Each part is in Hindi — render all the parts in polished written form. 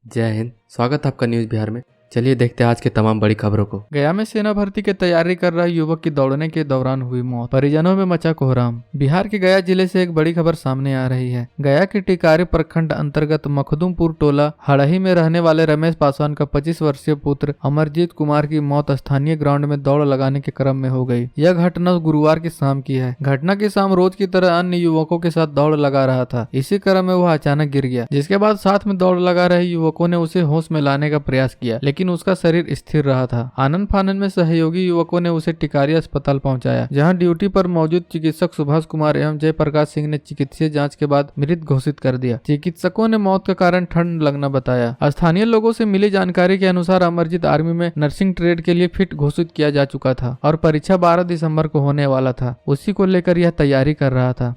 जय हिंद। स्वागत है आपका न्यूज बिहार में। चलिए देखते हैं आज के तमाम बड़ी खबरों को। गया में सेना भर्ती की तैयारी कर रहा युवक की दौड़ने के दौरान हुई मौत, परिजनों में मचा कोहराम। बिहार के गया जिले से एक बड़ी खबर सामने आ रही है। गया के टिकारी प्रखंड अंतर्गत मखदुमपुर टोला हड़ही में रहने वाले रमेश पासवान का 25 वर्षीय पुत्र अमरजीत कुमार की मौत स्थानीय ग्राउंड में दौड़ लगाने के क्रम में हो गई। यह घटना गुरुवार की शाम की है। घटना की शाम रोज की तरह अन्य युवकों के साथ दौड़ लगा रहा था। इसी क्रम में वह अचानक गिर गया, जिसके बाद साथ में दौड़ लगा रहे युवकों ने उसे होश में लाने का प्रयास किया, लेकिन उसका शरीर स्थिर रहा था। आनंद फानन में सहयोगी युवकों ने उसे टिकारी अस्पताल पहुंचाया, जहां ड्यूटी पर मौजूद चिकित्सक सुभाष कुमार एवं जयप्रकाश सिंह ने चिकित्सीय जांच के बाद मृत घोषित कर दिया। चिकित्सकों ने मौत का कारण ठंड लगना बताया। स्थानीय लोगों से मिली जानकारी के अनुसार अमरजीत आर्मी में नर्सिंग ट्रेड के लिए फिट घोषित किया जा चुका था और परीक्षा 12 दिसंबर को होने वाला था। उसी को लेकर यह तैयारी कर रहा था।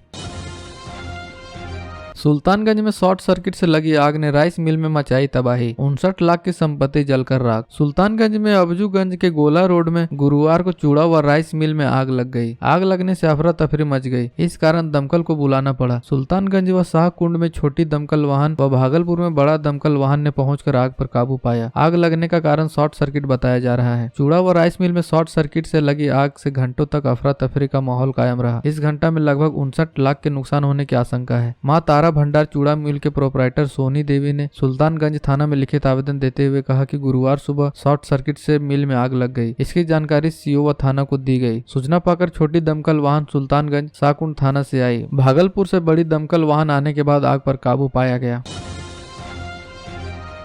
सुल्तानगंज में शॉर्ट सर्किट से लगी आग ने राइस मिल में मचाई तबाही, 59 लाख की संपत्ति जलकर राख। सुल्तानगंज में अबजूगंज के गोला रोड में गुरुवार को चूड़ा व राइस मिल में आग लग गई। आग लगने से अफरा तफरी मच गई। इस कारण दमकल को बुलाना पड़ा। सुल्तानगंज व शाहकुंड में छोटी दमकल वाहन व भागलपुर में बड़ा दमकल वाहन ने पहुंचकर आग पर काबू पाया। आग लगने का कारण शॉर्ट सर्किट बताया जा रहा है। चूड़ा व राइस मिल में शॉर्ट सर्किट से लगी आग से घंटों तक अफरा तफरी का माहौल कायम रहा। इस घटना में लगभग 59 लाख के नुकसान होने की आशंका है। मां तारा भंडार चूड़ा मिल के प्रोपराइटर सोनी देवी ने सुल्तानगंज थाना में लिखित आवेदन देते हुए कहा कि गुरुवार सुबह शॉर्ट सर्किट से मिल में आग लग गई। इसकी जानकारी सीओ व थाना को दी गई। सूचना पाकर छोटी दमकल वाहन सुल्तानगंज शाहकुंड थाना से आई। भागलपुर से बड़ी दमकल वाहन आने के बाद आग पर काबू पाया गया।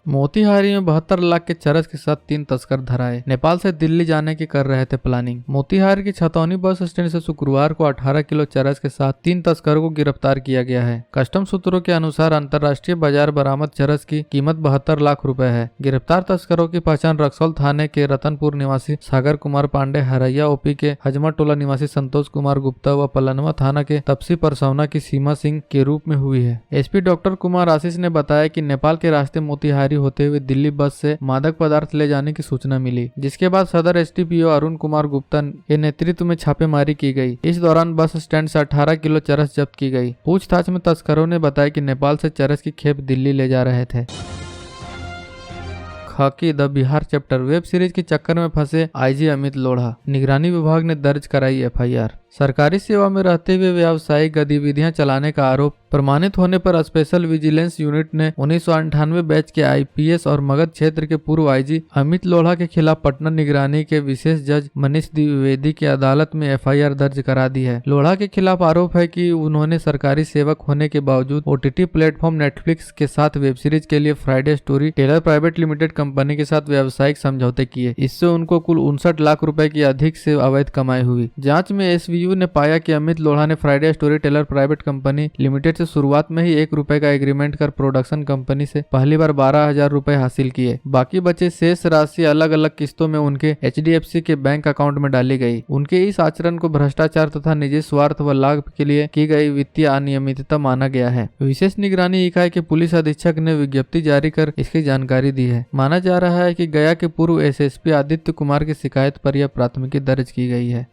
मोतिहारी में 72 लाख के चरस के साथ 3 तस्कर धराए। नेपाल से दिल्ली जाने की कर रहे थे प्लानिंग। मोतिहारी की छतौनी बस स्टैंड से शुक्रवार को 18 किलो चरस के साथ 3 तस्करों को गिरफ्तार किया गया है। कस्टम सूत्रों के अनुसार अंतर्राष्ट्रीय बाजार बरामद चरस की कीमत 72 लाख रुपए है। गिरफ्तार तस्करों की पहचान रक्सौल थाने के रतनपुर निवासी सागर कुमार पांडे, हरैया ओपी के हजमा टोला निवासी संतोष कुमार गुप्ता व पलनवा थाना के तपसी परसौना की सीमा सिंह के रूप में हुई है। एसपी डॉक्टर कुमार आशीष ने बताया कि नेपाल के रास्ते मोतिहारी होते हुए दिल्ली बस से मादक पदार्थ ले जाने की सूचना मिली, जिसके बाद सदर एसडीपीओ अरुण कुमार गुप्ता के नेतृत्व में छापेमारी की गई। इस दौरान बस स्टैंड से 18 किलो चरस जब्त की गई। पूछताछ में तस्करों ने बताया कि नेपाल से चरस की खेप दिल्ली ले जा रहे थे। खाकी the Bihar chapter web series के चक्कर में फंसे आईजी अमित लोढ़ा, निगरानी विभाग ने दर्ज कराई एफआईआर। सरकारी सेवा में रहते हुए व्यावसायिक गतिविधियां चलाने का आरोप प्रमाणित होने पर स्पेशल विजिलेंस यूनिट ने 1998 बैच के आईपीएस और मगध क्षेत्र के पूर्व आईजी अमित लोढ़ा के खिलाफ पटना निगरानी के विशेष जज मनीष द्विवेदी की अदालत में एफआईआर दर्ज करा दी है। लोढ़ा के खिलाफ आरोप है कि उन्होंने सरकारी सेवक होने के बावजूद ओटीटी प्लेटफॉर्म नेटफ्लिक्स के साथ वेब सीरीज के लिए Friday story teller private limited company के साथ व्यावसायिक समझौते किए। इससे उनको कुल 59 लाख रुपए की अधिक से अवैध कमाई हुई। जांच में एसवीयू ने पाया कि अमित लोढ़ा ने Friday story teller private company limited से शुरुआत में ही 1 रुपए का एग्रीमेंट कर प्रोडक्शन कंपनी से पहली बार 12,000 रुपए हासिल किए। बाकी बचे शेष राशि अलग अलग किस्तों में उनके एचडीएफसी के बैंक अकाउंट में डाली गई। उनके इस आचरण को भ्रष्टाचार तथा निजी स्वार्थ व लाभ के लिए की गई वित्तीय अनियमितता माना गया है। विशेष निगरानी इकाई के पुलिस अधीक्षक ने विज्ञप्ति जारी कर इसकी जानकारी दी है। माना जा रहा है कि गया के पूर्व एसएसपी आदित्य कुमार की शिकायत पर यह प्राथमिकी दर्ज की गई है।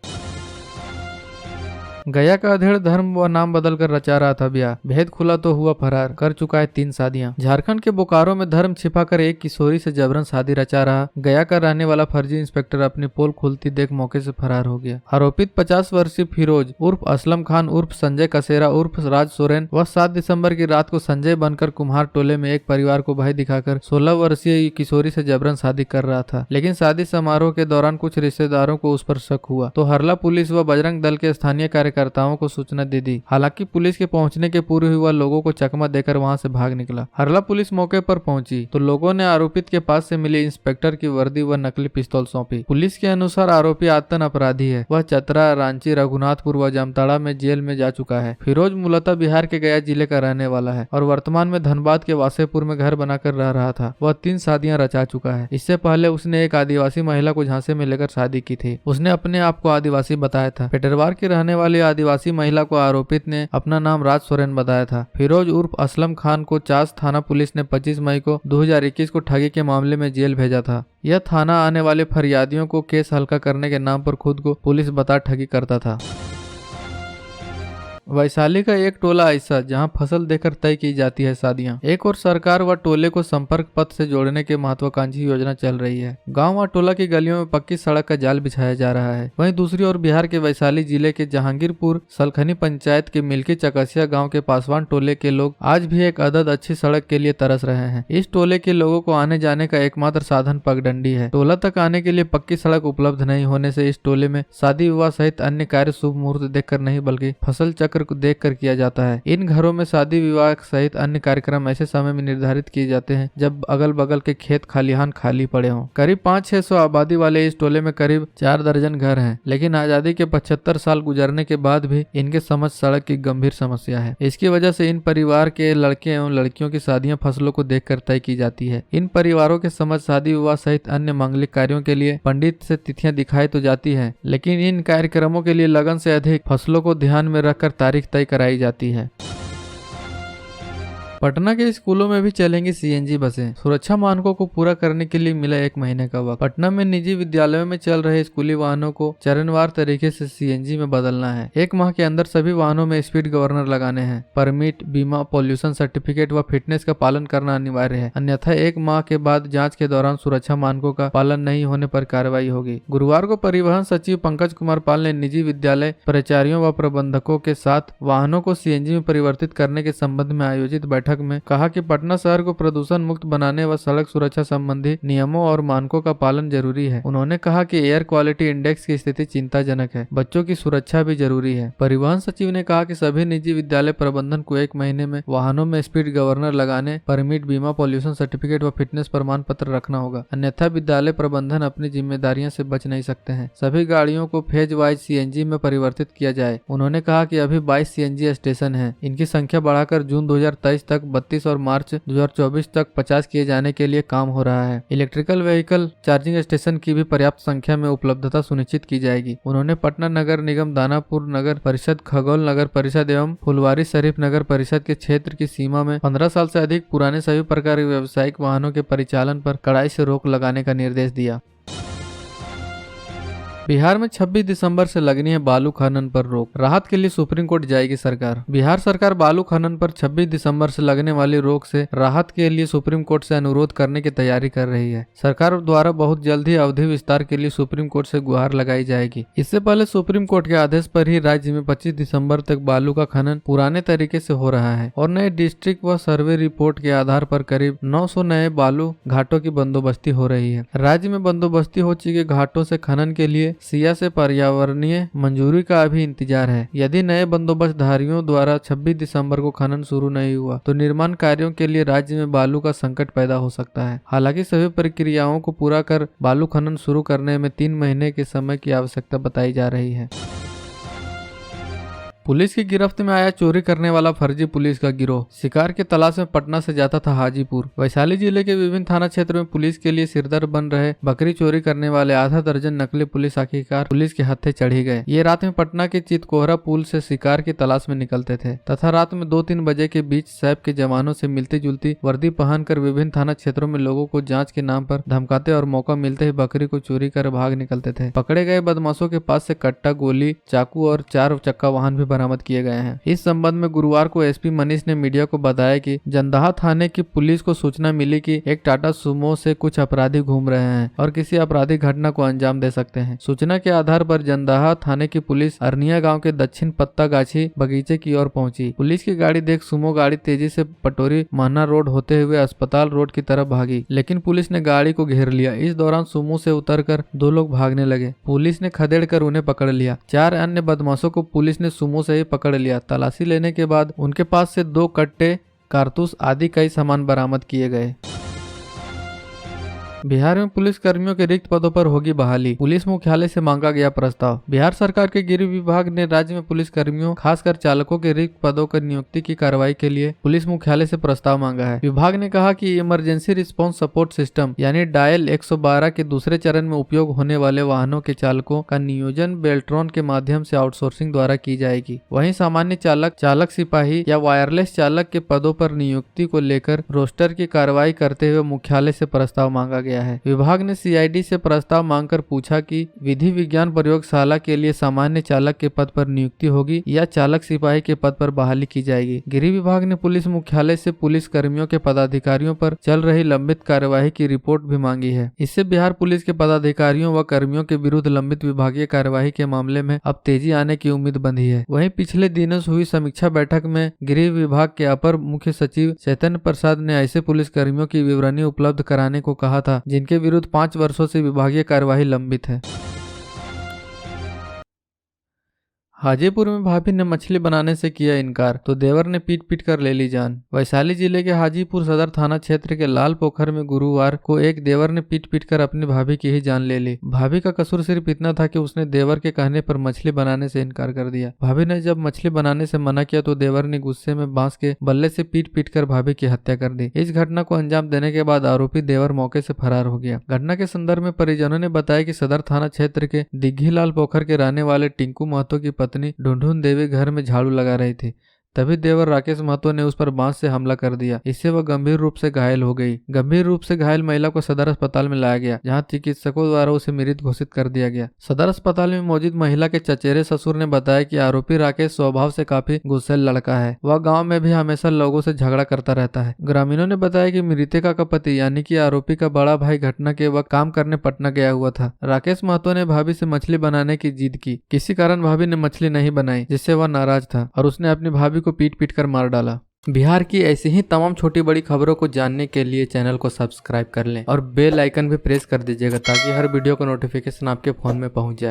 गया का अधेड़ धर्म व नाम बदलकर रचा रहा था ब्याह, भेद खुला तो हुआ फरार, कर चुका है 3 शादियां। झारखंड के बोकारो में धर्म छिपाकर एक किशोरी से जबरन शादी रचा रहा गया का रहने वाला फर्जी इंस्पेक्टर अपनी पोल खुलती देख मौके से फरार हो गया। आरोपित 50 वर्षीय फिरोज उर्फ असलम खान उर्फ संजय कसेरा उर्फ राज सोरेन वह 7 दिसंबर की रात को संजय बनकर कुम्हार टोले में एक परिवार को भय दिखाकर 16 वर्षीय किशोरी से जबरन शादी कर रहा था। लेकिन शादी समारोह के दौरान कुछ रिश्तेदारों को उस पर शक हुआ तो हरला पुलिस व बजरंग दल के स्थानीय कार्यकर्ताओं को सूचना दे दी। हालांकि पुलिस के पहुंचने के पूर्व ही वह लोगों को चकमा देकर वहां से भाग निकला। हरला पुलिस मौके पर पहुंची तो लोगों ने आरोपित के पास से मिली इंस्पेक्टर की वर्दी व नकली पिस्तौल सौंपी। पुलिस के अनुसार आरोपी आतन अपराधी है। वह चतरा, रांची, रघुनाथपुर व जामताड़ा में जेल में जा चुका है। फिरोज मूलतः बिहार के गया जिले का रहने वाला है और वर्तमान में धनबाद के वासेपुर में घर बनाकर रह रहा था। वह 3 शादियां रचा चुका है। इससे पहले उसने एक आदिवासी महिला को झांसे में लेकर शादी की थी। उसने अपने आप को आदिवासी बताया था। पेटरवार की रहने वाली आदिवासी महिला को आरोपित ने अपना नाम राज सोरेन बताया था। फिरोज उर्फ असलम खान को चास थाना पुलिस ने 25 मई को 2021 को ठगी के मामले में जेल भेजा था। यह थाना आने वाले फरियादियों को केस हल्का करने के नाम पर खुद को पुलिस बता ठगी करता था। वैशाली का एक टोला ऐसा जहां फसल देकर तय की जाती है शादियां। एक और सरकार व टोले को संपर्क पथ से जोड़ने के महत्वाकांक्षी योजना चल रही है। गांव व टोला की गलियों में पक्की सड़क का जाल बिछाया जा रहा है। वहीं दूसरी ओर बिहार के वैशाली जिले के जहांगीरपुर सलखनी पंचायत के मिल्की चकसिया गांव के पासवान टोले के लोग आज भी एक अदद अच्छी सड़क के लिए तरस रहे हैं। इस टोले के लोगों को आने जाने का एकमात्र साधन पगडंडी है। टोला तक आने के लिए पक्की सड़क उपलब्ध नहीं होने से इस टोले में शादी विवाह सहित अन्य कार्य शुभ मुहूर्त देखकर नहीं बल्कि फसल चक्र को देखकर किया जाता है। इन घरों में शादी विवाह सहित अन्य कार्यक्रम ऐसे समय में निर्धारित किए जाते हैं जब अगल बगल के खेत खलिहान खाली पड़े हों। करीब 500-600 आबादी वाले इस टोले में करीब 4 दर्जन घर हैं, लेकिन आजादी के 75 साल गुजरने के बाद भी इनके समझ सड़क की गंभीर समस्या है। इसकी वजह से इन परिवार के लड़के एवं लड़कियों की शादियां फसलों को देखकर तय की जाती है। इन परिवारों के समझ शादी विवाह सहित अन्य मांगलिक कार्यों के लिए पंडित से तिथियां दिखाई तो जाती है, लेकिन इन कार्यक्रमों के लिए लगन से अधिक फसलों को ध्यान में रखकर तारीख तय कराई जाती है। पटना के स्कूलों में भी चलेंगी सीएनजी बसें। सुरक्षा मानकों को पूरा करने के लिए मिला 1 महीने का वक्त। पटना में निजी विद्यालयों में चल रहे स्कूली वाहनों को चरणवार तरीके से सीएनजी में बदलना है। 1 माह के अंदर सभी वाहनों में स्पीड गवर्नर लगाने हैं। परमिट, बीमा, पॉल्यूशन सर्टिफिकेट व फिटनेस का पालन करना अनिवार्य है, अन्यथा 1 माह के बाद जाँच के दौरान सुरक्षा मानकों का पालन नहीं होने पर कार्रवाई होगी। गुरुवार को परिवहन सचिव पंकज कुमार पाल ने निजी विद्यालय प्राचार्यों व प्रबंधकों के साथ वाहनों को सीएनजी में परिवर्तित करने के संबंध में आयोजित बैठक में कहा कि पटना शहर को प्रदूषण मुक्त बनाने व सड़क सुरक्षा संबंधी नियमों और मानकों का पालन जरूरी है। उन्होंने कहा कि एयर क्वालिटी इंडेक्स की स्थिति चिंताजनक है, बच्चों की सुरक्षा भी जरूरी है। परिवहन सचिव ने कहा कि सभी निजी विद्यालय प्रबंधन को 1 महीने में वाहनों में स्पीड गवर्नर लगाने, परमिट, बीमा, पॉल्यूशन सर्टिफिकेट व फिटनेस प्रमाण पत्र रखना होगा, अन्यथा विद्यालय प्रबंधन अपनी जिम्मेदारियों से बच नहीं सकते हैं। सभी गाड़ियों को फेज वाइज सीएनजी में परिवर्तित किया जाए। उन्होंने कहा कि अभी 22 सीएनजी स्टेशन है, इनकी संख्या बढ़ाकर जून 2023 तक 32 और मार्च 2024 तक 50 किए जाने के लिए काम हो रहा है। इलेक्ट्रिकल व्हीकल चार्जिंग स्टेशन की भी पर्याप्त संख्या में उपलब्धता सुनिश्चित की जाएगी। उन्होंने पटना नगर निगम, दानापुर नगर परिषद, खगौल नगर परिषद एवं फुलवारी शरीफ नगर परिषद के क्षेत्र की सीमा में 15 साल से अधिक पुराने सभी प्रकार के व्यावसायिक वाहनों के परिचालन पर कड़ाई से रोक लगाने का निर्देश दिया। बिहार में 26 दिसंबर से लगनी है बालू खनन पर रोक। राहत के लिए सुप्रीम कोर्ट जाएगी सरकार। बिहार सरकार बालू खनन पर 26 दिसंबर से लगने वाली रोक से राहत के लिए सुप्रीम कोर्ट से अनुरोध करने की तैयारी कर रही है। सरकार द्वारा बहुत जल्द ही अवधि विस्तार के लिए सुप्रीम कोर्ट से गुहार लगाई जाएगी। इससे पहले सुप्रीम कोर्ट के आदेश पर ही राज्य में 25 दिसंबर तक बालू का खनन पुराने तरीके से हो रहा है और नए डिस्ट्रिक्ट व सर्वे रिपोर्ट के आधार पर करीब 900 नए बालू घाटों की बंदोबस्ती हो रही है। राज्य में बंदोबस्ती हो चुके घाटों से खनन के लिए सिया से पर्यावरणीय मंजूरी का अभी इंतजार है। यदि नए बंदोबस्त धारियों द्वारा 26 दिसंबर को खनन शुरू नहीं हुआ तो निर्माण कार्यों के लिए राज्य में बालू का संकट पैदा हो सकता है। हालांकि सभी प्रक्रियाओं को पूरा कर बालू खनन शुरू करने में 3 महीने के समय की आवश्यकता बताई जा रही है। पुलिस की गिरफ्त में आया चोरी करने वाला फर्जी पुलिस का गिरोह। शिकार की तलाश में पटना से जाता था हाजीपुर। वैशाली जिले के विभिन्न थाना क्षेत्र में पुलिस के लिए सिरदर्द बन रहे बकरी चोरी करने वाले आधा दर्जन नकली पुलिस आखिरकार पुलिस के हत्थे चढ़ी गए। ये रात में पटना के चितकोहरा पुल से शिकार की तलाश में निकलते थे तथा रात में 2-3 बजे के बीच सैप के जवानों से मिलती जुलती वर्दी पहनकर विभिन्न थाना क्षेत्रों में लोगों को जाँच के नाम पर धमकाते और मौका मिलते ही बकरी को चोरी कर भाग निकलते थे। पकड़े गए बदमाशों के पास से कट्टा, गोली, चाकू और 4 चक्का वाहन भी बरामद किए गए हैं। इस संबंध में गुरुवार को एसपी मनीष ने मीडिया को बताया कि जंदाहा थाने की पुलिस को सूचना मिली कि एक टाटा सुमो से कुछ अपराधी घूम रहे हैं और किसी आपराधिक घटना को अंजाम दे सकते हैं। सूचना के आधार पर जंदाहा थाने की पुलिस अरनिया गांव के दक्षिण पत्ता गाछी बगीचे की ओर पहुंची। पुलिस की गाड़ी देख सुमो गाड़ी तेजी से पटोरी महना रोड होते हुए अस्पताल रोड की तरफ भागी, लेकिन पुलिस ने गाड़ी को घेर लिया। इस दौरान सुमो से उतरकर 2 लोग भागने लगे। पुलिस ने खदेड़ कर उन्हें पकड़ लिया। 4 अन्य बदमाशों को पुलिस ने सुमो से ही पकड़ लिया। तलाशी लेने के बाद उनके पास से 2 कट्टे, कारतूस आदि कई सामान बरामद किए गए। बिहार में पुलिस कर्मियों के रिक्त पदों पर होगी बहाली। पुलिस मुख्यालय से मांगा गया प्रस्ताव। बिहार सरकार के गृह विभाग ने राज्य में पुलिस कर्मियों खासकर चालकों के रिक्त पदों की नियुक्ति की कार्रवाई के लिए पुलिस मुख्यालय से प्रस्ताव मांगा है। विभाग ने कहा कि इमरजेंसी रिस्पांस सपोर्ट सिस्टम यानी डायल 112 के दूसरे चरण में उपयोग होने वाले वाहनों के चालकों का नियोजन बेल्ट्रॉन के माध्यम से आउटसोर्सिंग द्वारा की जाएगी। वहीं सामान्य चालक, चालक सिपाही या वायरलेस चालक के पदों पर नियुक्ति को लेकर रोस्टर की कार्रवाई करते हुए मुख्यालय से प्रस्ताव मांगा गया गया है। विभाग ने सीआईडी से प्रस्ताव मांगकर पूछा कि विधि विज्ञान प्रयोगशाला के लिए सामान्य चालक के पद पर नियुक्ति होगी या चालक सिपाही के पद पर बहाली की जाएगी। गृह विभाग ने पुलिस मुख्यालय से पुलिस कर्मियों के पदाधिकारियों पर चल रही लंबित कार्यवाही की रिपोर्ट भी मांगी है। इससे बिहार पुलिस के पदाधिकारियों व कर्मियों के विरुद्ध लंबित विभागीय कार्यवाही के मामले में अब तेजी आने की उम्मीद बंधी है। वहीं पिछले दिनों हुई समीक्षा बैठक में गृह विभाग के अपर मुख्य सचिव चैतन्य प्रसाद ने ऐसे पुलिस कर्मियों की विवरणी उपलब्ध कराने को कहा था जिनके विरुद्ध 5 वर्षों से विभागीय कार्यवाही लंबित है। हाजीपुर में भाभी ने मछली बनाने से किया इनकार तो देवर ने पीट पीट कर ले ली जान। वैशाली जिले के हाजीपुर सदर थाना क्षेत्र के लाल पोखर में गुरुवार को एक देवर ने पीट पीट कर अपनी भाभी की ही जान ले ली। भाभी का कसूर सिर्फ इतना था कि उसने देवर के कहने पर मछली बनाने से इनकार कर दिया। भाभी ने जब मछली बनाने से मना किया तो देवर ने गुस्से में बांस के बल्ले से पीट पीट कर भाभी की हत्या कर दी। इस घटना को अंजाम देने के बाद आरोपी देवर मौके से फरार हो गया। घटना के संदर्भ में परिजनों ने बताया कि सदर थाना क्षेत्र के दिग्घी लाल पोखर के रहने वाले टिंकू महतो की पत्नी ढूंढून देवी घर में झाड़ू लगा रही थी। तभी देवर राकेश महतो ने उस पर बांस से हमला कर दिया। इससे वह गंभीर रूप से घायल हो गई। गंभीर रूप से घायल महिला को सदर अस्पताल में लाया गया जहां चिकित्सकों द्वारा उसे मृत घोषित कर दिया गया। सदर अस्पताल में मौजूद महिला के चचेरे ससुर ने बताया कि आरोपी राकेश स्वभाव से काफी गुस्सैल लड़का है। वह गाँव में भी हमेशा लोगों से झगड़ा करता रहता है। ग्रामीणों ने बताया कि मृतका का पति यानी कि आरोपी का बड़ा भाई घटना के वक्त काम करने पटना गया हुआ था। राकेश महतो ने भाभी से मछली बनाने की जिद की। किसी कारण भाभी ने मछली नहीं बनाई जिससे वह नाराज था और उसने अपनी भाभी को पीट पीट कर मार डाला। बिहार की ऐसी ही तमाम छोटी बड़ी खबरों को जानने के लिए चैनल को सब्सक्राइब कर लें और बेल आइकन भी प्रेस कर दीजिएगा ताकि हर वीडियो का नोटिफिकेशन आपके फोन में पहुंच जाए।